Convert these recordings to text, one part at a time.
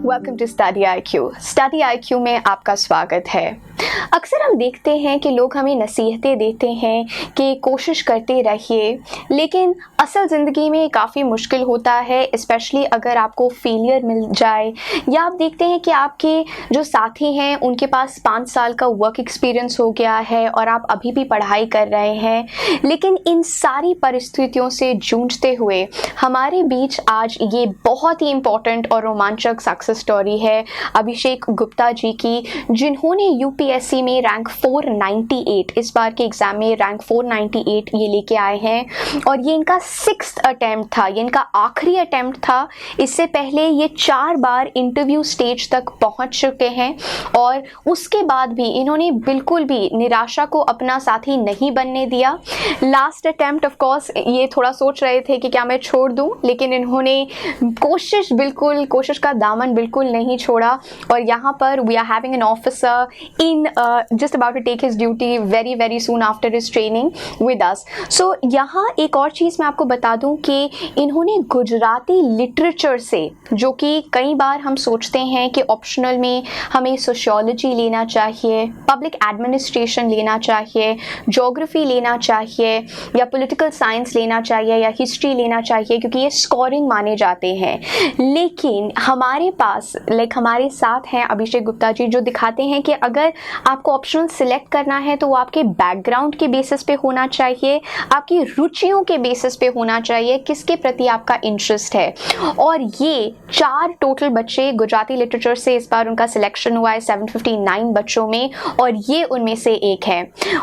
Welcome to study IQ। Study IQ में आपका स्वागत है। अक्सर हम देखते हैं कि लोग हमें नसीहतें देते हैं कि कोशिश करते रहिए, लेकिन असल ज़िंदगी में काफ़ी मुश्किल होता है, स्पेशली अगर आपको फेलियर मिल जाए या आप देखते हैं कि आपके जो साथी हैं उनके पास 5 साल का वर्क एक्सपीरियंस हो गया है और आप अभी भी पढ़ाई कर रहे हैं। लेकिन इन सारी परिस्थितियों से जूझते हुए हमारे बीच आज ये बहुत ही इम्पॉर्टेंट और रोमांचक सक्सेस स्टोरी है अभिषेक गुप्ता जी की, जिन्होंने यूपीएससी में रैंक 498 इस बार के एग्जाम में रैंक 498 ये लेके आए हैं और ये इनका 6th अटेम्प्ट था, ये इनका आखिरी अटेम्प्ट था। इससे पहले ये 4 बार इंटरव्यू स्टेज तक पहुंच चुके हैं और उसके बाद भी इन्होंने बिल्कुल भी निराशा को अपना साथी नहीं बनने दिया। लास्ट अटेम्प्ट ऑफ कोर्स ये थोड़ा सोच रहे थे कि क्या मैं छोड़ दूं, लेकिन इन्होंने कोशिश का दामन बिल्कुल नहीं छोड़ा और यहाँ पर we are having an officer in just about to take his duty very soon after his training with us. So यहाँ एक और चीज़ मैं आपको बता दूं कि इन्होंने गुजराती लिटरेचर से, जो कि कई बार हम सोचते हैं कि ऑप्शनल में हमें सोशियोलॉजी लेना चाहिए, पब्लिक एडमिनिस्ट्रेशन लेना चाहिए, ज्योग्राफी लेना चाहिए या पॉलिटिकल साइंस लेना चाहिए या हिस्ट्री लेना चाहिए, क्योंकि ये स्कोरिंग माने जाते हैं। लेकिन हमारे पास हमारे साथ हैं अभिषेक गुप्ता जी, जो दिखाते हैं कि अगर आपको ऑप्शनल सिलेक्ट करना है तो वो आपके बैकग्राउंड के बेसिस पे होना चाहिए, आपकी रुचियों के बेसिस पे होना चाहिए, किसके प्रति आपका इंटरेस्ट है। और ये 4 टोटल बच्चे गुजराती लिटरेचर से इस बार उनका सिलेक्शन हुआ है 759 बच्चों में और ये उनमें से एक है।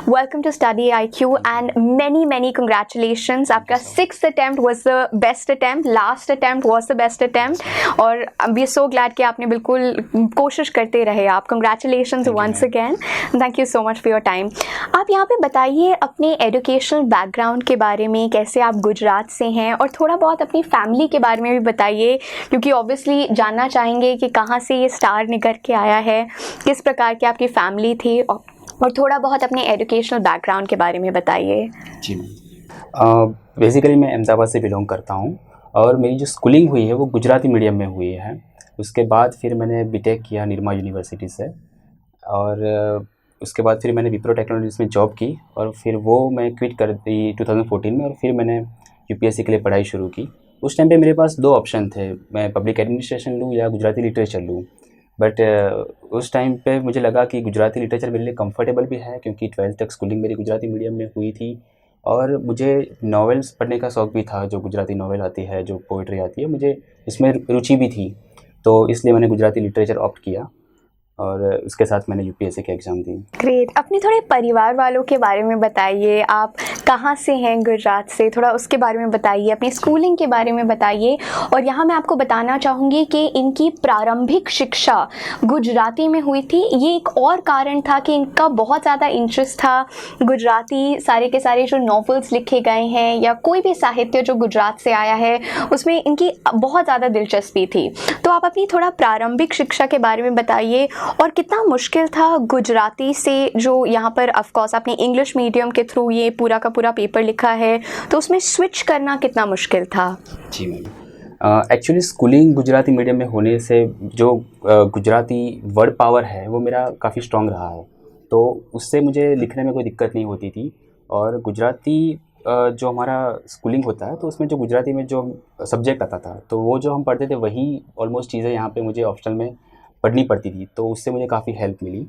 Welcome to study IQ and many congratulations. आपका 6th attempt was the best attempt, last attempt was the best attempt और वी आर सो ग्लैड कि आपने बिल्कुल कोशिश करते रहे आप। Congratulations once again, thank you so much for your time. आप यहाँ पे बताइए अपने एजुकेशनल बैकग्राउंड के बारे में, कैसे आप गुजरात से हैं और थोड़ा बहुत अपनी फैमिली के बारे में भी बताइए, क्योंकि ऑब्वियसली जानना चाहेंगे कि कहाँ से ये स्टार निकल के आया है, किस प्रकार की आपकी फैमिली थी और थोड़ा बहुत अपने एजुकेशनल बैकग्राउंड के बारे में बताइए। जी बेसिकली मैं अहमदाबाद से बिलोंग करता हूँ और मेरी जो स्कूलिंग हुई है वो गुजराती मीडियम में हुई है। उसके बाद फिर मैंने बीटेक किया निर्मा यूनिवर्सिटी से और उसके बाद फिर मैंने विप्रो टेक्नोलॉजीज में जॉब की और फिर वो मैं क्विट कर दी 2014 में और फिर मैंने यूपीएससी के लिए पढ़ाई शुरू की। उस टाइम पे मेरे पास 2 ऑप्शन थे, मैं पब्लिक एडमिनिस्ट्रेशन लूँ या गुजराती लिटरेचर लूँ। बट उस टाइम पे मुझे लगा कि गुजराती लिटरेचर मेरे लिए कंफर्टेबल भी है, क्योंकि 12th तक स्कूलिंग मेरी गुजराती मीडियम में हुई थी और मुझे नॉवेल्स पढ़ने का शौक़ भी था, जो गुजराती नॉवेल आती है, जो पोइट्री आती है, मुझे इसमें रुचि भी थी, तो इसलिए मैंने गुजराती लिटरेचर ऑप्ट किया और उसके साथ मैंने यूपीएससी का एग्ज़ाम दी। ग्रेट। अपने थोड़े परिवार वालों के बारे में बताइए, आप कहाँ से हैं गुजरात से, थोड़ा उसके बारे में बताइए, अपनी स्कूलिंग के बारे में बताइए। और यहाँ मैं आपको बताना चाहूँगी कि इनकी प्रारंभिक शिक्षा गुजराती में हुई थी। ये एक और कारण था कि इनका बहुत ज़्यादा इंटरेस्ट था गुजराती, सारे के सारे जो नॉवेल्स लिखे गए हैं या कोई भी साहित्य जो गुजरात से आया है उसमें इनकी बहुत ज़्यादा दिलचस्पी थी। तो आप अपनी थोड़ा प्रारंभिक शिक्षा के बारे में बताइए और कितना मुश्किल था गुजराती से, जो यहाँ पर ऑफ कोर्स आपने इंग्लिश मीडियम के थ्रू ये पूरा का पूरा पेपर लिखा है, तो उसमें स्विच करना कितना मुश्किल था? जी ma'am, actually schooling Gujarati medium में होने से जो गुजराती वर्ड पावर है वो मेरा काफ़ी स्ट्रॉन्ग रहा है, तो उससे मुझे लिखने में कोई दिक्कत नहीं होती थी। और गुजराती जो हमारा स्कूलिंग होता है तो उसमें जो गुजराती में जो सब्जेक्ट आता था तो वो जो हम पढ़ते थे वही ऑलमोस्ट चीज़ें यहाँ पे मुझे ऑप्शनल में पढ़नी पड़ती थी, तो उससे मुझे काफ़ी हेल्प मिली।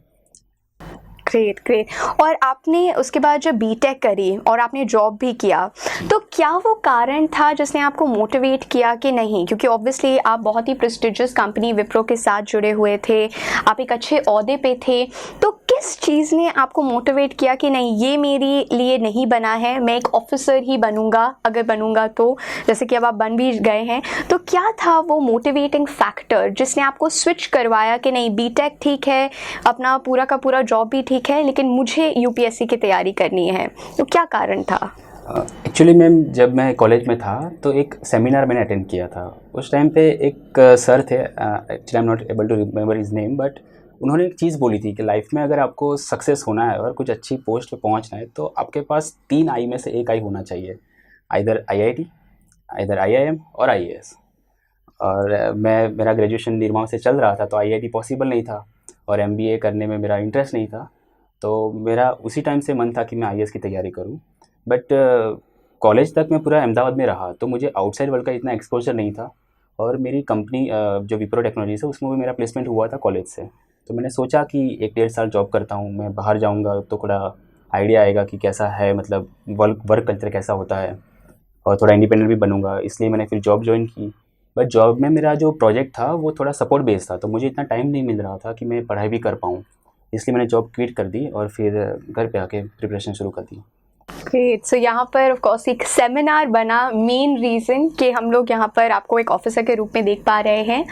ग्रेट। और आपने उसके बाद जब बीटेक करी और आपने जॉब भी किया, तो क्या वो कारण था जिसने आपको मोटिवेट किया कि नहीं, क्योंकि ऑब्वियसली आप बहुत ही प्रेस्टिजियस कंपनी विप्रो के साथ जुड़े हुए थे, आप एक अच्छे ओहदे पे थे, तो किस चीज़ ने आपको मोटिवेट किया कि नहीं ये मेरे लिए नहीं बना है, मैं एक ऑफिसर ही बनूंगा अगर बनूंगा तो, जैसे कि अब आप बन भी गए हैं, तो क्या था वो मोटिवेटिंग फैक्टर जिसने आपको स्विच करवाया कि नहीं बीटेक ठीक है, अपना पूरा का पूरा जॉब भी ठीक है, लेकिन मुझे यूपीएससी की तैयारी करनी है, तो क्या कारण था? एक्चुअली मैम जब मैं कॉलेज में था तो एक सेमिनार मैंने अटेंड किया था। उस टाइम पे एक सर थे, actually I am not able to remember his name, but उन्होंने एक चीज़ बोली थी कि लाइफ में अगर आपको सक्सेस होना है और कुछ अच्छी पोस्ट पे पहुंचना है तो आपके पास 3 आई में से एक आई होना चाहिए, आइदर आईआईटी, आइदर आईआईएम और आईएएस। और मेरा ग्रेजुएशन निरमा से चल रहा था, तो आईआईटी पॉसिबल नहीं था और एमबीए करने में मेरा इंटरेस्ट नहीं था। तो मेरा उसी टाइम से मन था कि मैं आईएएस की तैयारी करूं। बट कॉलेज तक मैं पूरा अहमदाबाद में रहा, तो मुझे आउटसाइड वर्ल्ड का इतना एक्सपोजर नहीं था। और मेरी कंपनी जो विप्रो टेक्नोलॉजीज़ है उसमें भी मेरा प्लेसमेंट हुआ था कॉलेज से। तो मैंने सोचा कि 1-1.5 साल जॉब करता हूँ, मैं बाहर जाऊँगा तो थोड़ा आइडिया आएगा कि कैसा है, मतलब वर्क कल्चर कैसा होता है, और थोड़ा इंडिपेंडेंट भी बनूंगा। इसलिए मैंने फिर जॉब ज्वाइन की। बट जॉब में मेरा जो प्रोजेक्ट था वो थोड़ा सपोर्ट बेस्ड था, तो मुझे इतना टाइम नहीं मिल रहा था कि मैं पढ़ाई भी कर पाऊँ। इसलिए मैंने जॉब क्विट कर दी और फिर घर पे आके प्रिपरेशन शुरू कर दी। ग्रेट। सो यहाँ पर ऑफ कोर्स एक सेमिनार बना, मेन रीज़न कि हम लोग यहाँ पर आपको एक ऑफिसर के रूप में देख पा रहे हैं।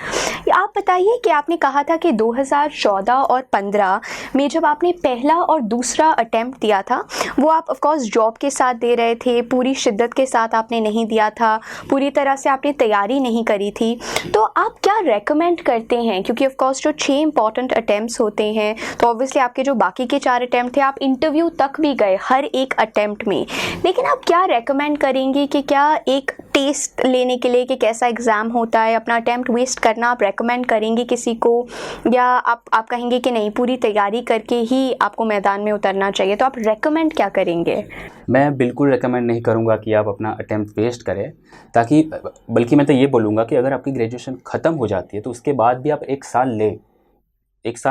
आप बताइए कि आपने कहा था कि 2014 और 15 में जब आपने पहला और दूसरा अटेम्प्ट दिया था वो आप ऑफ कोर्स जॉब के साथ दे रहे थे, पूरी शिद्दत के साथ आपने नहीं दिया था, पूरी तरह से आपने तैयारी नहीं करी थी। तो आप क्या रेकमेंड करते हैं, क्योंकि ऑफ कोर्स जो 6 इंपॉर्टेंट अटेम्प्ट्स होते हैं, तो ऑब्वियसली आपके जो बाकी के 4 अटेम्प्ट थे आप इंटरव्यू तक भी गए हर एक अटेम्प्ट में, लेकिन आप क्या रेकमेंड करेंगे कि क्या एक टेस्ट लेने के लिए कि कैसा एग्ज़ाम होता है, अपना अटेम्प्ट वेस्ट करना आप रेकमेंड करेंगे किसी को, या आप कहेंगे कि नहीं पूरी तैयारी करके ही आपको मैदान में उतरना चाहिए? तो आप रेकमेंड क्या करेंगे? मैं बिल्कुल रेकमेंड नहीं करूँगा कि आप अपना अटेम्प्ट वेस्ट करें, ताकि बल्कि मैं तो ये बोलूँगा कि अगर आपकी ग्रेजुएशन ख़त्म हो जाती है तो उसके बाद भी आप 1 साल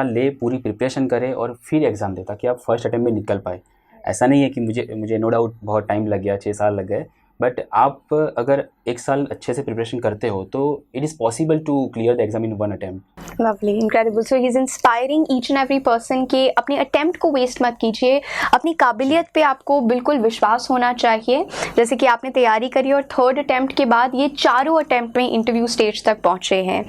ले पूरी प्रिपरेशन करें और फिर एग्ज़ाम दें, ताकि आप फर्स्ट अटेम्प्ट में निकल पाए। ऐसा नहीं है कि मुझे नो डाउट बहुत टाइम लग गया, 6 साल लग गए, बट आप अगर 1 साल अच्छे से प्रिपरेशन करते हो तो it is possible to clear the exam in 1 attempt. Lovely, incredible. So he is inspiring each and every person कि अपने अटेम्प्ट को वेस्ट मत कीजिए, अपनी काबिलियत पे आपको बिल्कुल विश्वास होना चाहिए। जैसे कि आपने तैयारी करी और 3rd अटेम्प्ट के बाद ये चारों अटेम्प्ट में इंटरव्यू स्टेज तक पहुँचे हैं।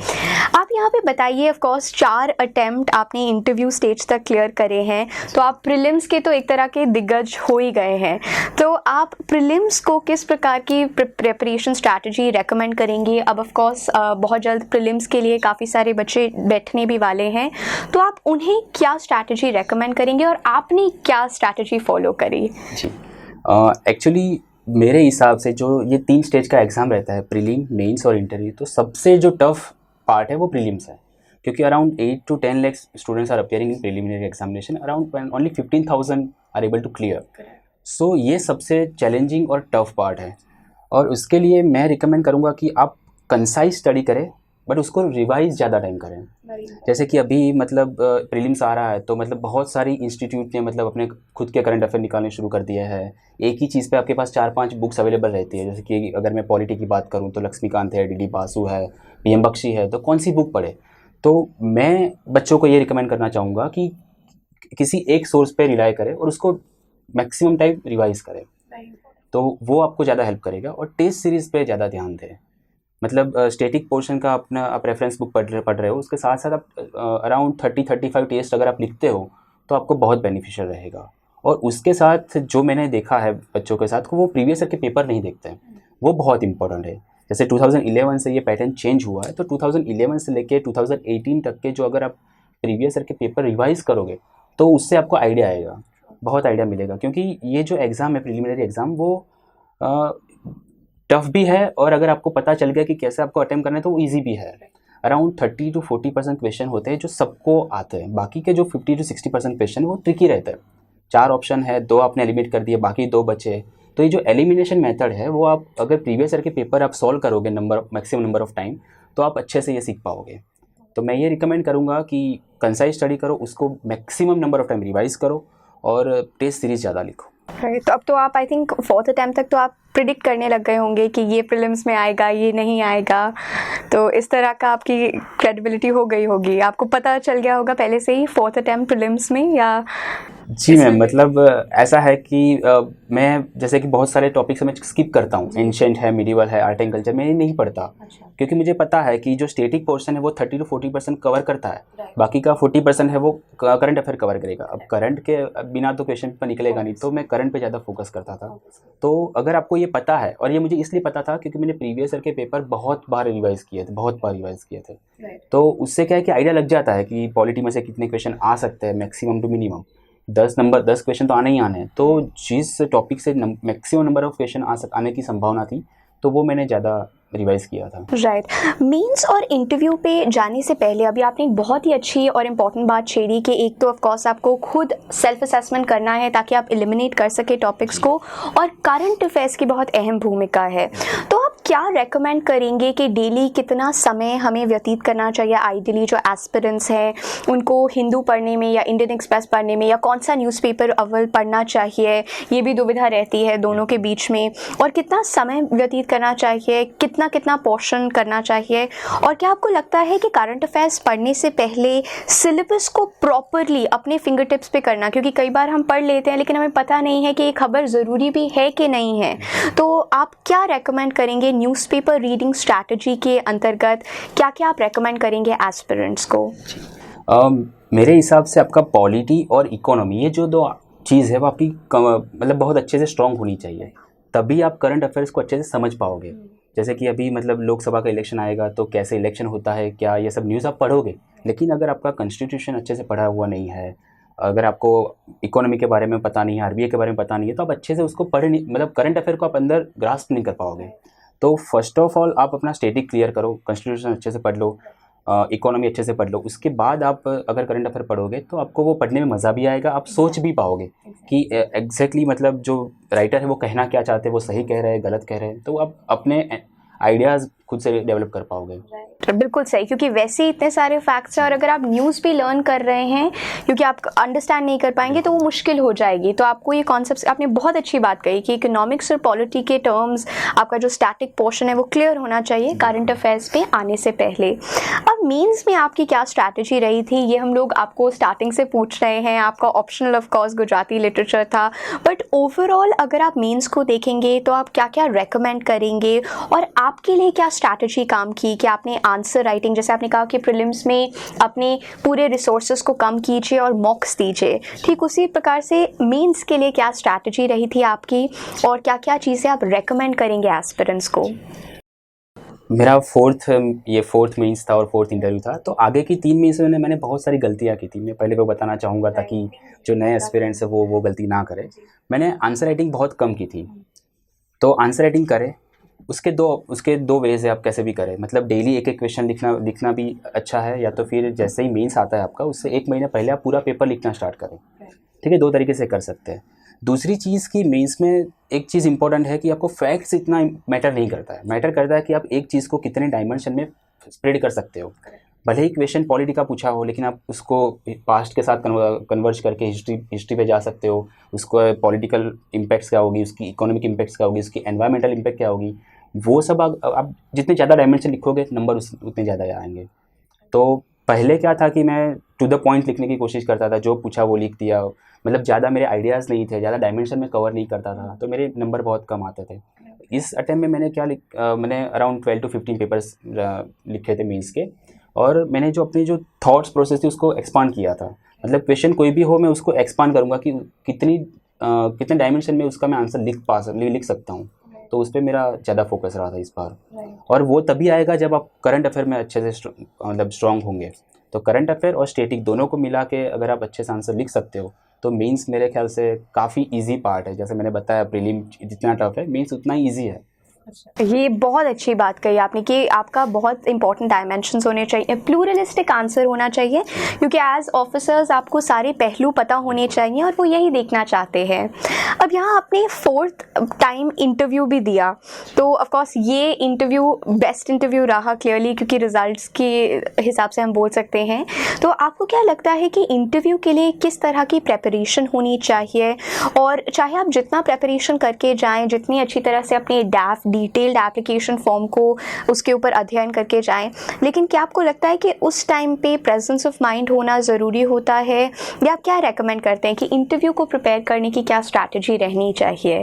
आप यहाँ पे बताइए, ऑफ कोर्स 4 अटेम्प्ट आपने इंटरव्यू स्टेज तक क्लियर करे हैं, तो आप प्रीलिम्स के तो एक तरह के दिग्गज हो ही गए हैं। तो आप प्रीलिम्स को किस प्रकार की प्रिपरेशन स्ट्रैटेजी रेकमेंड करेंगे? अब ऑफ कोर्स बहुत जल्द प्रीलिम्स के लिए काफ़ी सारे बच्चे बैठने भी वाले हैं, तो आप उन्हें क्या स्ट्रैटेजी रेकमेंड करेंगे और आपने क्या स्ट्रैटेजी फॉलो करी? जी, एक्चुअली मेरे हिसाब से जो ये 3 स्टेज का एग्ज़ाम रहता है, प्रीलिम, मेंस और इंटरव्यू, तो सबसे जो टफ पार्ट है वो प्रीलिम्स है, क्योंकि around 8 to 10 lakh students are appearing in preliminary examination, around only 15,000 are able to clear. So ये सबसे चैलेंजिंग और टफ पार्ट है, और उसके लिए मैं रिकमेंड करूँगा कि आप कंसाइज स्टडी करें, बट उसको रिवाइज ज़्यादा टाइम करें। जैसे कि अभी मतलब प्रीलिम्स आ रहा है, तो मतलब बहुत सारी इंस्टीट्यूट ने मतलब अपने खुद के करंट अफेयर निकालने शुरू कर दिए हैं। एक ही चीज़ पे आपके पास 4-5 बुक्स अवेलेबल रहती है। जैसे कि अगर मैं पॉलिटी की बात करूँ तो लक्ष्मीकांत है, डीडी बासु है, पीएम बख्शी है, तो कौन सी बुक पढ़े? तो मैं बच्चों को ये रिकमेंड करना चाहूँगा कि किसी एक सोर्स पे रिलाई करें और उसको मैक्सिमम टाइम रिवाइज करें, तो वो आपको ज़्यादा हेल्प करेगा। और टेस्ट सीरीज़ पे ज़्यादा ध्यान दें, मतलब स्टैटिक पोर्शन का अपना आप रेफरेंस बुक पढ़ रहे हो, उसके साथ साथ आप अराउंड 30-35 टेस्ट अगर आप लिखते हो तो आपको बहुत बेनिफिशियल रहेगा। और उसके साथ जो मैंने देखा है बच्चों के साथ, वो प्रीवियस ईयर के पेपर नहीं देखते हैं, वो बहुत इंपॉर्टेंट है। जैसे 2011 से ये पैटर्न चेंज हुआ है, तो 2011 से लेके 2018 तक के जो अगर आप प्रीवियस ईयर के पेपर रिवाइज करोगे तो उससे आपको आइडिया आएगा, बहुत आइडिया मिलेगा। क्योंकि ये जो एग्ज़ाम है, प्रीलिमिनरी एग्ज़ाम, वो टफ भी है, और अगर आपको पता चल गया कि कैसे आपको अटेम्प्ट करना है तो वो ईजी भी है। अराउंड 30 to 40% क्वेश्चन होते हैं जो सबको आते हैं, बाकी के जो 50 to 60% क्वेश्चन है वो ट्रिकी रहते हैं। 4 ऑप्शन है, 2 आपने एलिमिनेट कर दिए, बाकी 2 बचे। तो ये जो एलिमिनेशन मेथड है वो आप अगर प्रीवियस ईयर के पेपर आप सॉल्व करोगे मैक्सिमम नंबर ऑफ टाइम, तो आप अच्छे से ये सीख पाओगे। तो मैं ये रिकमेंड करूँगा कि कंसाइज स्टडी करो, उसको maximum number of time revise करो और टेस्ट सीरीज़ ज़्यादा लिखो। तो अब तो आप आई थिंक 4th अटैम्प्ट तक तो आप प्रिडिक्ट करने लग गए होंगे कि ये प्रीलिम्स में आएगा, ये नहीं आएगा, तो इस तरह का आपकी क्रेडिबिलिटी हो गई होगी, आपको पता चल गया होगा पहले से ही 4th अटैम्प्ट प्रीलिम्स में, या? जी मैम, मतलब ऐसा है कि मैं जैसे कि बहुत सारे टॉपिक्स मैं स्किप करता हूँ, एंशिएंट है, मिडिवल है, आर्ट एंड कल्चर, मैं ये नहीं पढ़ता। क्योंकि मुझे पता है कि जो स्टैटिक पोर्शन है वो 30 to 40% कवर करता है, बाकी का 40% है वो करंट अफेयर कवर करेगा। अब करंट के बिना तो क्वेश्चन पर निकलेगा नहीं, तो मैं करंट पे ज़्यादा फोकस करता था। तो अगर आपको ये पता है, और ये मुझे इसलिए पता था क्योंकि मैंने प्रीवियस ईयर के पेपर बहुत बार रिवाइज़ किए थे, तो उससे क्या है कि आइडिया लग जाता है कि पॉलिटी में से कितने क्वेश्चन आ सकते हैं, मैक्सिमम टू मिनिमम 10 क्वेश्चन तो आने ही आने हैं। तो जिस टॉपिक से मैक्सिमम नंबर ऑफ क्वेश्चन आने की संभावना थी, तो वो मैंने ज़्यादा रिवाइज किया था। राइट। मीन्स और इंटरव्यू पे जाने से पहले अभी आपने एक बहुत ही अच्छी और इम्पॉर्टेंट बात छेड़ी कि एक तो ऑफ कोर्स आपको खुद सेल्फ असेसमेंट करना है ताकि आप एलिमिनेट कर सके टॉपिक्स को, और करंट अफेयर्स की बहुत अहम भूमिका है। तो आप क्या रेकमेंड करेंगे कि डेली कितना समय हमें व्यतीत करना चाहिए आइडियली, जो एस्पिरेंट्स हैं उनको हिंदू पढ़ने में या इंडियन एक्सप्रेस पढ़ने में, या कौन सा न्यूज़पेपर अव्वल पढ़ना चाहिए, ये भी दुविधा रहती है दोनों के बीच में, और कितना समय व्यतीत करना चाहिए, कितना कितना पोर्शन करना चाहिए, और क्या आपको लगता है कि करंट अफेयर्स पढ़ने से पहले सिलेबस को प्रॉपरली अपने फिंगर टिप्स पे करना, क्योंकि कई बार हम पढ़ लेते हैं लेकिन हमें पता नहीं है कि ये खबर ज़रूरी भी है कि नहीं है। तो आप क्या रेकमेंड करेंगे न्यूज़पेपर रीडिंग स्ट्रैटेजी के अंतर्गत, क्या क्या आप रेकमेंड करेंगे एस्पिरेंट्स को? मेरे हिसाब से आपका पॉलिटी और इकोनॉमी, ये जो दो चीज़ है वो आपकी मतलब बहुत अच्छे से स्ट्रॉन्ग होनी चाहिए, तभी आप करंट अफेयर्स को अच्छे से समझ पाओगे। जैसे कि अभी मतलब लोकसभा का इलेक्शन आएगा तो कैसे इलेक्शन होता है, क्या ये सब न्यूज़ आप पढ़ोगे, लेकिन अगर आपका कॉन्स्टिट्यूशन अच्छे से पढ़ा हुआ नहीं है, अगर आपको इकोनॉमी के बारे में पता नहीं है, आरबीआई के बारे में पता नहीं है, तो आप अच्छे से उसको पढ़ नहीं, मतलब करंट अफेयर को आप अंदर ग्रास्प नहीं कर पाओगे। तो फर्स्ट ऑफ ऑल आप अपना स्टेटिक क्लियर करो, कॉन्स्टिट्यूशन अच्छे से पढ़ लो, इकोनॉमी अच्छे से पढ़ लो, उसके बाद आप अगर करंट अफेयर पढ़ोगे तो आपको वो पढ़ने में मज़ा भी आएगा, आप सोच भी पाओगे कि एग्जैक्टली मतलब जो राइटर है वो कहना क्या चाहते हैं, वो सही कह रहे हैं गलत कह रहे हैं, तो आप अपने आइडियाज़ खुद से डेवलप कर पाओगे। बिल्कुल सही, क्योंकि वैसे ही इतने सारे फैक्ट्स हैं, और अगर आप न्यूज़ भी लर्न कर रहे हैं क्योंकि आप अंडरस्टैंड नहीं कर पाएंगे तो वो मुश्किल हो जाएगी। तो आपको ये कॉन्सेप्ट, आपने बहुत अच्छी बात कही कि इकोनॉमिक्स और पॉलिटी के टर्म्स, आपका जो स्टैटिक पोर्शन है वो क्लियर होना चाहिए करंट अफेयर्स पे आने से पहले। अब मेंस में आपकी क्या स्ट्रैटेजी रही थी, ये हम लोग आपको स्टार्टिंग से पूछ रहे हैं। आपका optional of course Gujarati literature था, बट ओवरऑल अगर आप मेंस को देखेंगे तो आप क्या क्या रेकमेंड करेंगे, और आपके लिए क्या स्ट्रैटेजी काम की कि आपने आंसर राइटिंग, जैसे आपने कहा कि प्रीलिम्स में अपने पूरे रिसोर्सेज को कम कीजिए और मॉक्स दीजिए, ठीक उसी प्रकार से मेंस के लिए क्या स्ट्रैटेजी रही थी आपकी, और क्या क्या चीज़ें आप रेकमेंड करेंगे एस्पिरेंट्स को? मेरा फोर्थ मेंस था और फोर्थ इंटरव्यू था, तो आगे की 3 मेंस में मैंने बहुत सारी गलतियां की थी। मैं पहले वो बताना चाहूँगा ताकि जो नए एस्पिरेंट्स है वो गलती ना करे। मैंने आंसर राइटिंग बहुत कम की थी, तो आंसर राइटिंग करें, उसके दो वेज है, आप कैसे भी करें, मतलब डेली एक एक क्वेश्चन लिखना भी अच्छा है, या तो फिर जैसे ही मेंस आता है आपका उससे 1 महीना पहले आप पूरा पेपर लिखना स्टार्ट करें। ठीक है, 2 तरीके से कर सकते हैं। दूसरी चीज़ की मेंस में एक चीज़ इंपॉर्टेंट है कि आपको फैक्ट्स इतना मैटर नहीं करता है, मैटर करता है कि आप एक चीज़ को कितने डायमेंशन में स्प्रेड कर सकते हो। भले ही क्वेश्चन पॉलिटी का पूछा हो, लेकिन आप उसको पास्ट के साथ कन्वर्ज करके हिस्ट्री पे जा सकते हो, उसको पॉलिटिकल इम्पैक्ट्स क्या होगी, उसकी इकोनॉमिक इम्पैक्ट्स क्या होगी, उसकी एनवायरमेंटल इम्पैक्ट क्या होगी, वो सब आप जितने ज़्यादा डायमेंशन लिखोगे नंबर उतने ज़्यादा आएंगे। तो पहले क्या था कि मैं टू द पॉइंट लिखने की कोशिश करता था, जो पूछा वो लिख दिया, मतलब ज़्यादा मेरे आइडियाज़ नहीं थे, ज़्यादा डायमेंशन में कवर नहीं करता था, तो मेरे नंबर बहुत कम आते थे। इस अटेम्प्ट में मैंने अराउंड 12 to 15 पेपर्स लिखे थे मेंस के, और मैंने जो अपनी जो थॉट्स प्रोसेस थी उसको एक्सपांड किया था। मतलब क्वेश्चन कोई भी हो मैं उसको एक्सपांड करूँगा कि कितने डायमेंशन में उसका मैं आंसर लिख सकता हूँ, तो उस पर मेरा ज़्यादा फोकस रहा था इस बार। और वो तभी आएगा जब आप करंट अफेयर में अच्छे से मतलब स्ट्रॉन्ग होंगे। तो करंट अफेयर और स्टेटिक दोनों को मिला के अगर आप अच्छे से आंसर लिख सकते हो तो मेंस मेरे ख्याल से काफ़ी इजी पार्ट है। जैसे मैंने बताया प्रीलिम जितना टफ है, मेंस उतना ही ईजी है। ये बहुत अच्छी बात कही आपने कि आपका बहुत इंपॉर्टेंट डायमेंशंस होने चाहिए, प्लूरलिस्टिक आंसर होना चाहिए, क्योंकि एज ऑफिसर्स आपको सारे पहलू पता होने चाहिए और वो यही देखना चाहते हैं। अब यहाँ आपने 4th टाइम इंटरव्यू भी दिया, तो ऑफ कोर्स ये इंटरव्यू बेस्ट इंटरव्यू रहा क्लियरली, क्योंकि रिजल्ट्स के हिसाब से हम बोल सकते हैं। तो आपको क्या लगता है कि इंटरव्यू के लिए किस तरह की प्रेपरेशन होनी चाहिए, और चाहे आप जितना प्रेपरेशन करके जाएँ, जितनी अच्छी तरह से अपने डिटेल्ड एप्लीकेशन फॉर्म को उसके ऊपर अध्ययन करके जाएं, लेकिन क्या आपको लगता है कि उस टाइम पे प्रेजेंस ऑफ माइंड होना ज़रूरी होता है, या आप क्या रेकमेंड करते हैं कि इंटरव्यू को प्रिपेयर करने की क्या स्ट्रैटेजी रहनी चाहिए?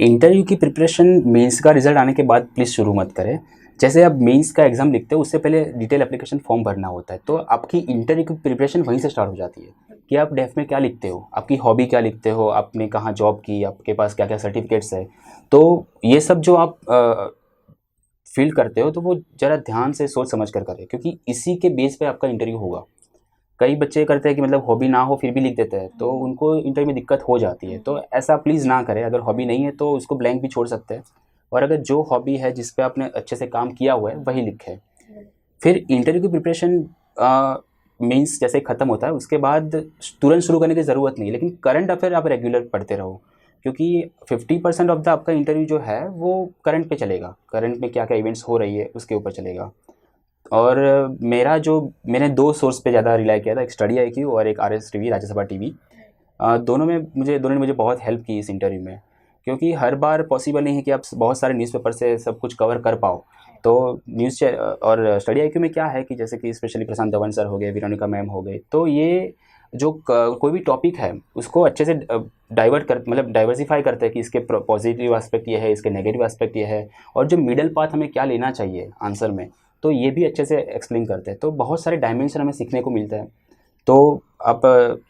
इंटरव्यू की प्रिपरेशन मेंस का रिजल्ट आने के बाद प्लीज़ शुरू मत करें। जैसे आप मेंस का एग्ज़ाम लिखते हो उससे पहले डिटेल एप्लीकेशन फॉर्म भरना होता है, तो आपकी इंटरव्यू की प्रिपरेशन वहीं से स्टार्ट हो जाती है कि आप डेफ में क्या लिखते हो, आपकी हॉबी क्या लिखते हो, आपने कहाँ जॉब की, आपके पास क्या क्या सर्टिफिकेट्स है। तो ये सब जो आप फील करते हो तो वो ज़रा ध्यान से सोच समझ कर करें, क्योंकि इसी के बेस पे आपका इंटरव्यू होगा। कई बच्चे करते हैं कि मतलब हॉबी ना हो फिर भी लिख देते हैं, तो उनको इंटरव्यू में दिक्कत हो जाती है। तो ऐसा प्लीज़ ना करें। अगर हॉबी नहीं है तो उसको ब्लैंक भी छोड़ सकते हैं, और अगर जो हॉबी है जिस पे आपने अच्छे से काम किया हुआ है वही लिखें। फिर इंटरव्यू की प्रिपरेशन मीन्स जैसे ख़त्म होता है उसके बाद तुरंत शुरू करने की ज़रूरत नहीं, लेकिन करंट अफेयर आप रेगुलर पढ़ते रहो, क्योंकि 50% ऑफ द आपका इंटरव्यू जो है वो करंट पे चलेगा, करंट में क्या क्या इवेंट्स हो रही है उसके ऊपर चलेगा। और मैंने 2 सोर्स पे ज़्यादा रिलाई किया था, एक स्टडी IQ और एक RS टीवी, राज्यसभा टीवी। दोनों ने मुझे बहुत हेल्प की इस इंटरव्यू में, क्योंकि हर बार पॉसिबल नहीं है कि आप बहुत सारे न्यूज़पेपर से सब कुछ कवर कर पाओ। तो और स्टडी IQ में क्या है कि जैसे कि स्पेशली प्रशांत धवन सर हो गए, वेरोनिका मैम हो गए, तो ये जो कोई भी टॉपिक है उसको अच्छे से डाइवर्सिफाई करते हैं कि इसके पॉजिटिव एस्पेक्ट ये है, इसके नेगेटिव एस्पेक्ट ये है, और जो मिडल पाथ हमें क्या लेना चाहिए आंसर में, तो ये भी अच्छे से एक्सप्लेन करते हैं। तो बहुत सारे डायमेंशन हमें सीखने को मिलता है। तो आप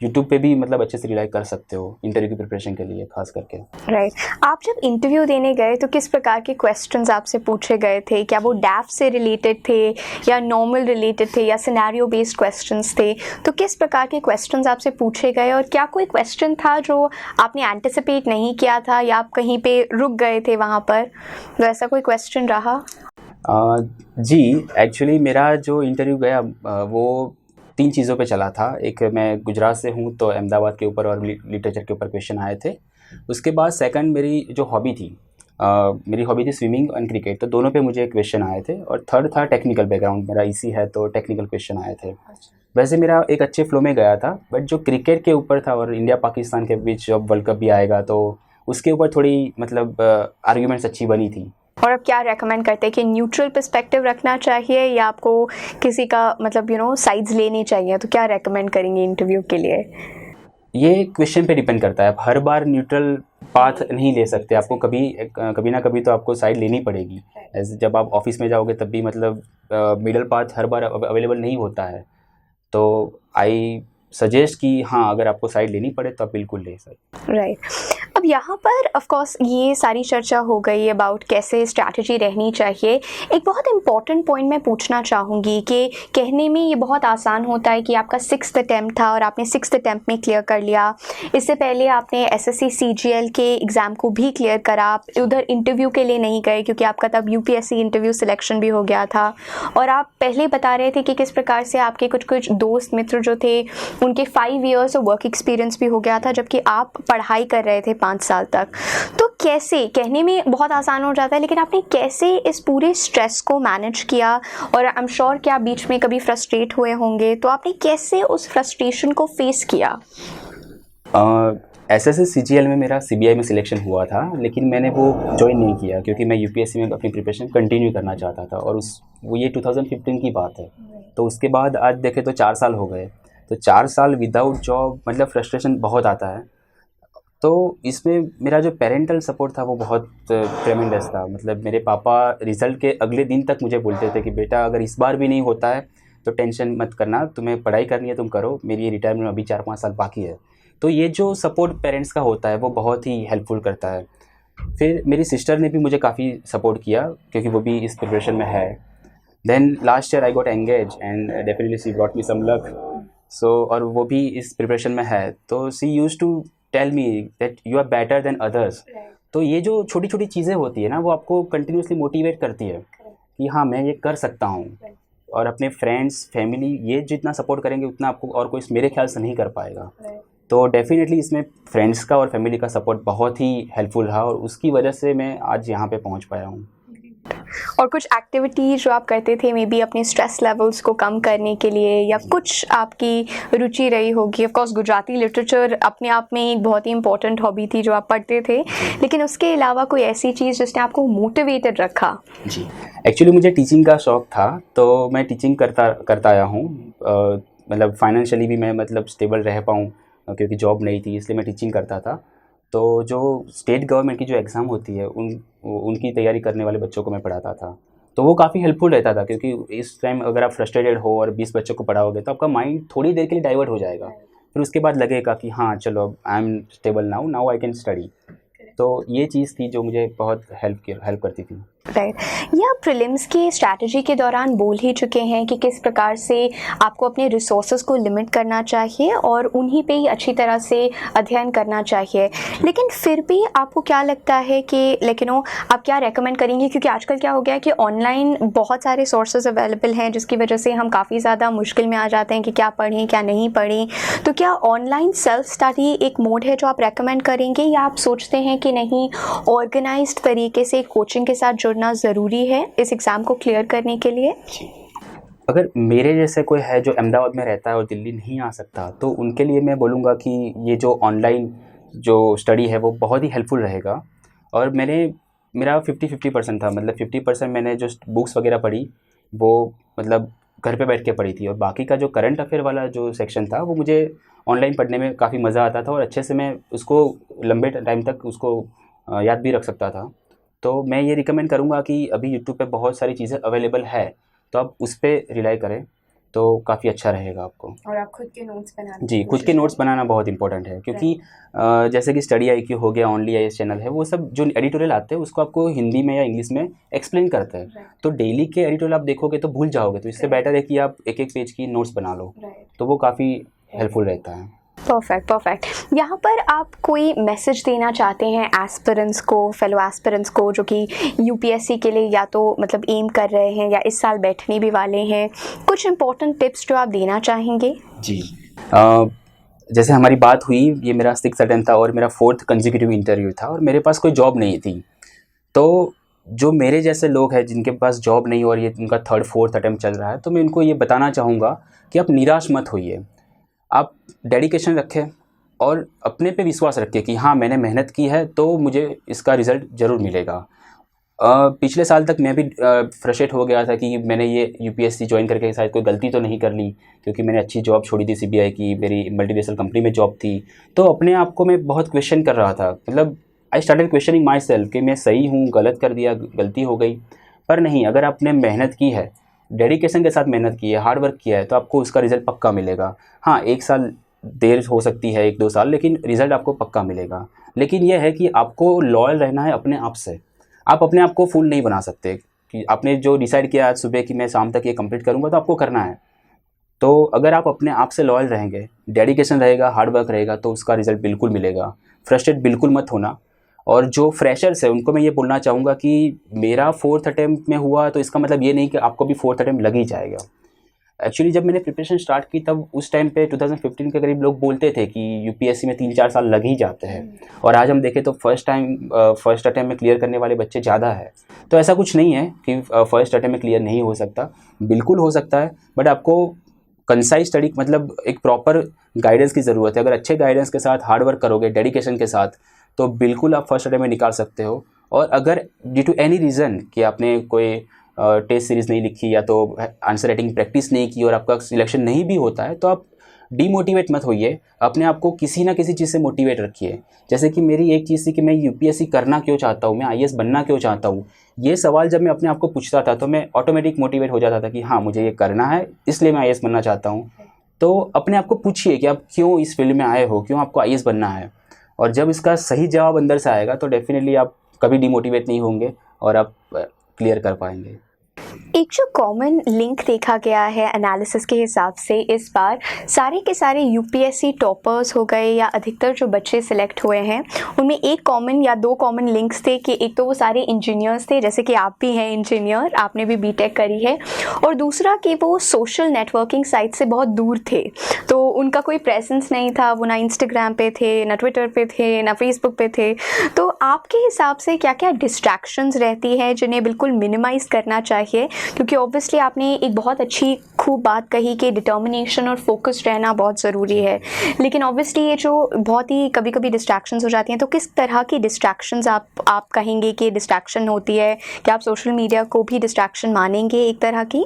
यूट्यूब पे भी अच्छे से रिलाई कर सकते हो इंटरव्यू की प्रिपरेशन के लिए खास करके। राइट। आप जब इंटरव्यू देने गए तो किस प्रकार के क्वेश्चंस आपसे पूछे गए थे? क्या वो डैफ से रिलेटेड थे या नॉर्मल रिलेटेड थे या सिनेरियो बेस्ड क्वेश्चंस थे? तो किस प्रकार के क्वेश्चंस आपसे पूछे गए और क्या कोई क्वेश्चन था जो आपने एंटिसिपेट नहीं किया था या आप कहीं पे रुक गए थे वहाँ पर, वैसा कोई क्वेश्चन रहा? जी, एक्चुअली मेरा जो इंटरव्यू गया वो 3 चीज़ों पे चला था। एक, मैं गुजरात से हूँ तो अहमदाबाद के ऊपर और लिटरेचर के ऊपर क्वेश्चन आए थे। उसके बाद सेकंड मेरी जो हॉबी थी, मेरी हॉबी थी स्विमिंग एंड क्रिकेट, तो दोनों पे मुझे क्वेश्चन आए थे। और थर्ड था टेक्निकल बैकग्राउंड, मेरा इसी है तो टेक्निकल क्वेश्चन आए थे। वैसे मेरा एक अच्छे फ्लो में गया था, बट जो क्रिकेट के ऊपर था और इंडिया पाकिस्तान के बीच जब वर्ल्ड कप भी आएगा तो उसके ऊपर थोड़ी आर्ग्यूमेंट्स अच्छी बनी थी। और आप क्या रेकमेंड करते हैं कि न्यूट्रल पर्सपेक्टिव रखना चाहिए या आपको किसी का साइड्स लेनी चाहिए? तो क्या रेकमेंड करेंगे इंटरव्यू के लिए? ये क्वेश्चन पे डिपेंड करता है। आप हर बार न्यूट्रल पाथ नहीं ले सकते, आपको कभी ना कभी तो आपको साइड लेनी पड़ेगी। ऐसे जब आप ऑफिस में जाओगे तब भी मिडल पाथ हर बार अवेलेबल नहीं होता है। तो आई सजेस्ट कि हाँ, अगर आपको साइड लेनी पड़े तो आप बिल्कुल ले सकते। राइट। अब यहाँ पर ऑफ कोर्स ये सारी चर्चा हो गई अबाउट कैसे स्ट्रैटेजी रहनी चाहिए। एक बहुत इंपॉर्टेंट पॉइंट मैं पूछना चाहूँगी कि कहने में ये बहुत आसान होता है कि आपका 6th अटैम्प्ट था और आपने 6th अटैम्प्ट में क्लियर कर लिया। इससे पहले आपने SSC CGL के एग्ज़ाम को भी क्लियर करा, आप उधर इंटरव्यू के लिए नहीं गए क्योंकि आपका तब UPSC इंटरव्यू सिलेक्शन भी हो गया था। और आप पहले बता रहे थे कि किस प्रकार से आपके कुछ दोस्त मित्र जो थे उनके 5 years ऑफ वर्क एक्सपीरियंस भी हो गया था, जबकि आप पढ़ाई कर रहे थे 5 साल तक। तो कैसे, कहने में बहुत आसान हो जाता है, लेकिन आपने कैसे इस पूरे स्ट्रेस को मैनेज किया? और आई एम श्योर कि आप बीच में कभी फ्रस्ट्रेट हुए होंगे, तो आपने कैसे उस फ्रस्ट्रेशन को फेस किया? SSC CGL में मेरा CBI में सिलेक्शन हुआ था, लेकिन मैंने वो ज्वाइन नहीं किया क्योंकि मैं UPSC में अपनी प्रिपरेशन कंटिन्यू करना चाहता था। और वो ये 2015 की बात है। तो उसके बाद आज देखें तो 4 साल हो गए। तो 4 साल विदाउट जॉब फ्रस्ट्रेशन बहुत आता है। तो इसमें मेरा जो पेरेंटल सपोर्ट था वो बहुत ट्रेमेंडस था। मेरे पापा रिज़ल्ट के अगले दिन तक मुझे बोलते थे कि बेटा, अगर इस बार भी नहीं होता है तो टेंशन मत करना, तुम्हें पढ़ाई करनी है तुम करो, मेरी रिटायरमेंट अभी 4-5 साल बाकी है। तो ये जो सपोर्ट पेरेंट्स का होता है वो बहुत ही हेल्पफुल करता है। फिर मेरी सिस्टर ने भी मुझे काफ़ी सपोर्ट किया क्योंकि वो भी इस प्रिपरेशन में है। Then last year I got engage and definitely she brought me some luck. और वो भी इस प्रिपरेशन में है, तो she used to tell me that you are better than others. तो ये जो छोटी छोटी चीज़ें होती है ना, वो आपको कंटिन्यूसली मोटिवेट करती है कि हाँ, मैं ये कर सकता हूँ। और अपने फ्रेंड्स, फैमिली ये जितना सपोर्ट करेंगे उतना आपको और कोई मेरे ख्याल से नहीं कर पाएगा। तो डेफिनेटली इसमें फ्रेंड्स का और फैमिली का सपोर्ट बहुत ही हेल्पफुल रहा और उसकी वजह से मैं आज यहाँ पे पहुँच पाया हूँ। और कुछ एक्टिविटीज़ जो आप करते थे मे बी अपने स्ट्रेस लेवल्स को कम करने के लिए, या कुछ आपकी रुचि रही होगी? ऑफ कोर्स गुजराती लिटरेचर अपने आप में एक बहुत ही इंपॉर्टेंट हॉबी थी जो आप पढ़ते थे, लेकिन उसके अलावा कोई ऐसी चीज़ जिसने आपको मोटिवेटेड रखा? जी, एक्चुअली मुझे टीचिंग का शौक़ था, तो मैं टीचिंग करता आया हूँ। फाइनेंशियली भी मैं स्टेबल रह पाऊँ क्योंकि जॉब नहीं थी, इसलिए मैं टीचिंग करता था। तो जो स्टेट गवर्नमेंट की जो एग्ज़ाम होती है उनकी तैयारी करने वाले बच्चों को मैं पढ़ाता था। तो वो काफ़ी हेल्पफुल रहता था क्योंकि इस टाइम अगर आप फ्रस्ट्रेटेड हो और 20 बच्चों को पढ़ाओगे तो आपका माइंड थोड़ी देर के लिए डाइवर्ट हो जाएगा। फिर उसके बाद लगेगा कि हाँ चलो, I am stable now I can study. तो ये चीज़ थी जो मुझे बहुत हेल्प करती थी। राइट। या प्रीलिम्स के स्ट्रैटेजी के दौरान बोल ही चुके हैं कि किस प्रकार से आपको अपने रिसोर्सेज को लिमिट करना चाहिए और उन्हीं पे ही अच्छी तरह से अध्ययन करना चाहिए। लेकिन फिर भी आपको क्या लगता है कि आप क्या रेकमेंड करेंगे, क्योंकि आजकल क्या हो गया है कि ऑनलाइन बहुत सारे सोर्सेज अवेलेबल हैं जिसकी वजह से हम काफ़ी ज़्यादा मुश्किल में आ जाते हैं कि क्या पढ़ें क्या नहीं पढ़ें। तो क्या ऑनलाइन सेल्फ स्टडी एक मोड है जो आप रेकमेंड करेंगे, या आप सोचते हैं कि नहीं, ऑर्गेनाइज्ड तरीके से कोचिंग के साथ जुड़ना ज़रूरी है इस एग्ज़ाम को क्लियर करने के लिए? अगर मेरे जैसे कोई है जो अहमदाबाद में रहता है और दिल्ली नहीं आ सकता, तो उनके लिए मैं बोलूँगा कि ये जो ऑनलाइन जो स्टडी है वो बहुत ही हेल्पफुल रहेगा। और मेरा 50-50% था, मतलब 50% मैंने जो बुक्स वगैरह पढ़ी वो मतलब घर पे बैठ के पढ़ी थी, और बाकी का जो करंट अफेयर वाला जो सेक्शन था वो मुझे ऑनलाइन पढ़ने में काफ़ी मज़ा आता था और अच्छे से मैं उसको लंबे टाइम तक उसको याद भी रख सकता था। तो मैं ये रिकमेंड करूँगा कि अभी यूट्यूब पे बहुत सारी चीज़ें अवेलेबल है, तो आप उस पर रिलाई करें तो काफ़ी अच्छा रहेगा आपको। और आप खुद के नोट्स बनाना, जी, खुद के नोट्स बनाना बहुत इंपॉर्टेंट है, क्योंकि जैसे कि स्टडी IQ हो गया, ओनली IAS चैनल है, वो सब जो एडिटोरियल आते हैं उसको आपको हिंदी में या इंग्लिश में एक्सप्लेन करते हैं। तो डेली के एडिटोरियल आप देखोगे तो भूल जाओगे, तो इससे बेटर है कि आप एक एक पेज की नोट्स बना लो, तो वो काफ़ी हेल्पफुल रहता है। परफेक्ट। यहाँ पर आप कोई मैसेज देना चाहते हैं एस्पिरेंट्स को, फेलो एस्पिरेंट्स को, जो कि UPSC के लिए या तो मतलब एम कर रहे हैं या इस साल बैठने भी वाले हैं, कुछ इंपॉर्टेंट टिप्स जो आप देना चाहेंगे? जी, जैसे हमारी बात हुई, ये मेरा 6th अटेम्प्ट था और मेरा 4th कंसेक्यूटिव इंटरव्यू था और मेरे पास कोई जॉब नहीं थी। तो जो मेरे जैसे लोग हैं जिनके पास जॉब नहीं और ये उनका 3rd 4th अटेम्प्ट चल रहा है, तो मैं उनको ये बताना चाहूँगा कि आप निराश मत होइए। आप डेडिकेशन रखें और अपने पे विश्वास रखें कि हाँ, मैंने मेहनत की है तो मुझे इसका रिज़ल्ट ज़रूर मिलेगा। पिछले साल तक मैं भी फ्रस्ट्रेट हो गया था कि मैंने ये UPSC ज्वाइन करके शायद कोई गलती तो नहीं कर ली, क्योंकि मैंने अच्छी जॉब छोड़ी थी CBI की, मेरी मल्टीनेशनल कंपनी में जॉब थी। तो अपने आप को मैं बहुत क्वेश्चन कर रहा था, मतलब I started questioning my self कि मैं सही हूँ, गलत कर दिया, गलती हो गई। पर नहीं, अगर आपने मेहनत की है, डेडिकेशन के साथ मेहनत की है, हार्ड वर्क किया है, तो आपको उसका रिज़ल्ट पक्का मिलेगा। हाँ, 1 साल देर हो सकती है, 1-2 साल, लेकिन रिज़ल्ट आपको पक्का मिलेगा। लेकिन यह है कि आपको लॉयल रहना है अपने आप से। आप अपने आप को फूल नहीं बना सकते कि आपने जो डिसाइड किया आज सुबह कि मैं शाम तक ये कंप्लीट करूँगा, तो आपको करना है। तो अगर आप अपने आप से लॉयल रहेंगे, डेडिकेशन रहेगा, हार्ड वर्क रहेगा, तो उसका रिज़ल्ट बिल्कुल मिलेगा। फ्रस्ट्रेट बिल्कुल मत होना। और जो फ्रेशर्स है उनको मैं ये बोलना चाहूँगा कि मेरा 4th अटेम्प्ट में हुआ, तो इसका मतलब ये नहीं कि आपको भी 4th अटेम्प्ट लग ही जाएगा। एक्चुअली जब मैंने प्रिपरेशन स्टार्ट की तब उस टाइम पे 2015 के करीब लोग बोलते थे कि UPSC में 3-4 साल लग ही जाते हैं, और आज हम देखें तो फर्स्ट अटेम्प्ट में क्लियर करने वाले बच्चे ज़्यादा है। तो ऐसा कुछ नहीं है कि फर्स्ट अटेम्प्ट में क्लियर नहीं हो सकता, बिल्कुल हो सकता है, बट आपको कंसाइज स्टडी, मतलब एक प्रॉपर गाइडेंस की ज़रूरत है। अगर अच्छे गाइडेंस के साथ हार्ड वर्क करोगे, डेडिकेशन के साथ, तो बिल्कुल आप फर्स्ट अटेम्प्ट में निकाल सकते हो। और अगर ड्यू टू एनी रीज़न कि आपने कोई टेस्ट सीरीज़ नहीं लिखी या तो आंसर राइटिंग प्रैक्टिस नहीं की और आपका सिलेक्शन नहीं भी होता है, तो आप डीमोटिवेट मत होइए, अपने आप को किसी ना किसी चीज़ से मोटिवेट रखिए। जैसे कि मेरी एक चीज़ थी कि मैं UPSC करना क्यों चाहता हूँ, मैं IAS बनना क्यों चाहता हूँ, ये सवाल जब मैं अपने आप को पूछता था तो मैं ऑटोमेटिक मोटिवेट हो जाता था कि हाँ, मुझे ये करना है, इसलिए मैं IAS बनना चाहता हूँ। तो अपने आप को पूछिए कि आप क्यों इस फील्ड में आए हो, क्यों आपको IAS बनना है, और जब इसका सही जवाब अंदर से आएगा तो डेफिनेटली आप कभी डिमोटिवेट नहीं होंगे और आप क्लियर कर पाएंगे। एक जो कॉमन लिंक देखा गया है एनालिसिस के हिसाब से, इस बार सारे के सारे UPSC टॉपर्स हो गए या अधिकतर जो बच्चे सिलेक्ट हुए हैं, उनमें एक कॉमन या 2 कॉमन लिंक्स थे कि एक तो वो सारे इंजीनियर्स थे, जैसे कि आप भी हैं इंजीनियर, आपने भी BTech करी है, और दूसरा कि वो सोशल नेटवर्किंग साइट से बहुत दूर थे, तो उनका कोई प्रेजेंस नहीं था, वो ना इंस्टाग्राम पे थे, ना ट्विटर पे थे, ना फेसबुक पे थे। तो आपके हिसाब से क्या क्या डिस्ट्रैक्शंस रहती है जिन्हें बिल्कुल मिनिमाइज़ करना चाहिए? क्योंकि ऑब्वियसली आपने एक बहुत अच्छी खूब बात कही कि डिटर्मिनेशन और फोकस्ड रहना बहुत ज़रूरी है, लेकिन ऑब्वियसली ये जो बहुत ही कभी कभी डिस्ट्रैक्शंस हो जाती हैं, तो किस तरह की डिस्ट्रैक्शंस आप कहेंगे कि डिस्ट्रैक्शन होती है? क्या आप सोशल मीडिया को भी डिस्ट्रैक्शन मानेंगे एक तरह की,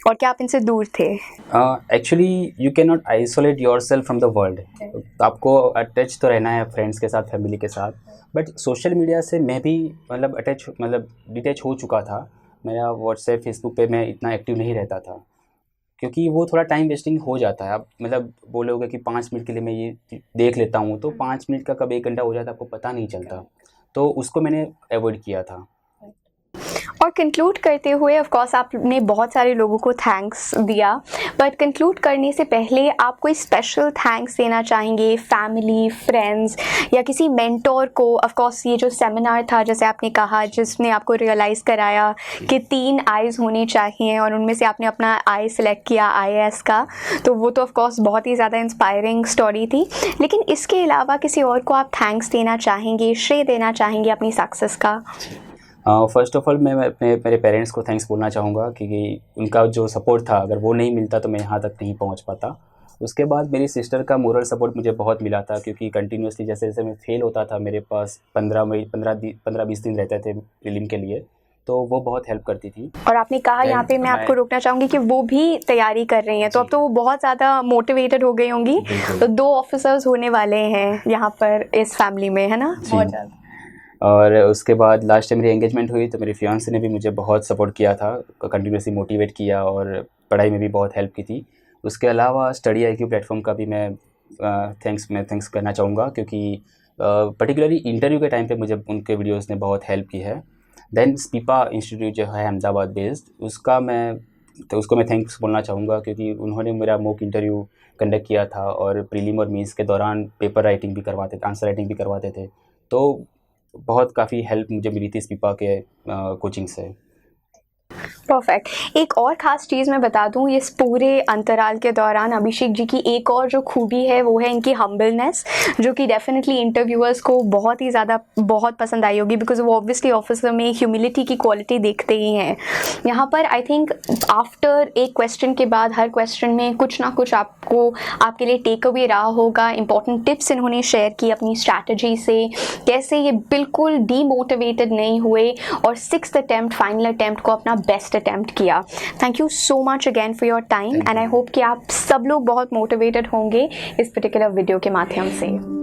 और क्या आप इनसे दूर थे? Actually you can not isolate your self from the world. आपको अटैच तो रहना है फ्रेंड्स के साथ, फैमिली के साथ, बट सोशल मीडिया से मैं भी मतलब डिटैच हो चुका था। मेरा व्हाट्सएप फेसबुक पे मैं इतना एक्टिव नहीं रहता था, क्योंकि वो थोड़ा टाइम वेस्टिंग हो जाता है। आप मतलब बोलोगे कि 5 मिनट के लिए मैं ये देख लेता हूँ, तो 5 मिनट का कब 1 घंटा हो जाता है आपको पता नहीं चलता, तो उसको मैंने अवॉइड किया था। और कंक्लूड करते हुए ऑफ कोर्स आपने बहुत सारे लोगों को थैंक्स दिया, बट कंक्लूड करने से पहले आप कोई स्पेशल थैंक्स देना चाहेंगे फैमिली, फ्रेंड्स या किसी मेंटोर को? ऑफ कोर्स ये जो सेमिनार था जैसे आपने कहा जिसने आपको रियलाइज़ कराया कि 3 आईज़ होने चाहिए और उनमें से आपने अपना आई सिलेक्ट किया IAS का, तो वो तो ऑफ कोर्स बहुत ही ज़्यादा इंस्पायरिंग स्टोरी थी। लेकिन इसके अलावा किसी और को आप थैंक्स देना चाहेंगे, श्रेय देना चाहेंगे अपनी सक्सेस का? फ़र्स्ट ऑफ़ ऑल मैं मेरे पेरेंट्स को थैंक्स बोलना चाहूँगा क्योंकि उनका जो सपोर्ट था, अगर वो नहीं मिलता तो मैं यहाँ तक नहीं पहुँच पाता। उसके बाद मेरी सिस्टर का मोरल सपोर्ट मुझे बहुत मिला था क्योंकि कंटिन्यूअसली जैसे-जैसे मैं फ़ेल होता था, मेरे पास 15-20 दिन रहते थे प्रीलिम के लिए, तो वो बहुत हेल्प करती थी। और आपने कहा यहाँ पे मैं आपको रोकना चाहूँगी कि वो भी तैयारी कर रही हैं, तो अब तो वो बहुत ज़्यादा मोटिवेटेड हो गई होंगी। तो 2 ऑफिसर्स होने वाले हैं यहाँ पर इस फैमिली में, है ना? बहुत ज़्यादा। और उसके बाद लास्ट टाइम मेरी एंगेजमेंट हुई तो मेरी फियांसे ने भी मुझे बहुत सपोर्ट किया था, कंटिन्यूअसली मोटिवेट किया और पढ़ाई में भी बहुत हेल्प की थी। उसके अलावा स्टडी IQ प्लेटफॉर्म का भी मैं थैंक्स करना चाहूँगा क्योंकि पर्टिकुलरली इंटरव्यू के टाइम पे मुझे उनके वीडियोस ने बहुत हेल्प की है। देन स्पीपा इंस्टीट्यूट जो है अहमदाबाद बेस्ड, उसको मैं थैंक्स बोलना चाहूँगा क्योंकि उन्होंने मेरा मॉक इंटरव्यू कंडक्ट किया था और प्रीलिम और मेंस के दौरान पेपर राइटिंग भी करवाते थे, आंसर राइटिंग भी करवाते थे। तो बहुत काफ़ी हेल्प मुझे मिली थी स्पीपा के कोचिंग से। परफेक्ट। एक और ख़ास चीज़ मैं बता दूँ, इस पूरे अंतराल के दौरान अभिषेक जी की एक और जो खूबी है वो है इनकी हम्बलनेस, जो कि डेफिनेटली इंटरव्यूअर्स को बहुत ही ज़्यादा बहुत पसंद आई होगी बिकॉज वो ऑब्वियसली ऑफिसर में ह्यूमिलिटी की क्वालिटी देखते ही हैं। यहाँ पर आई थिंक आफ्टर एक क्वेश्चन के बाद हर क्वेश्चन में कुछ ना कुछ आपके लिए टेक अवे रहा होगा। इंपॉर्टेंट टिप्स इन्होंने शेयर की अपनी स्ट्रैटेजी से, कैसे ये बिल्कुल डीमोटिवेटेड नहीं हुए और 6th अटेम्प्ट फाइनल अटेम्प्ट को अपना बेस्ट अटेम्प्ट किया। Thank you so much again for your time and I hope कि आप सब लोग बहुत मोटिवेटेड होंगे इस पर्टिकुलर वीडियो के माध्यम से।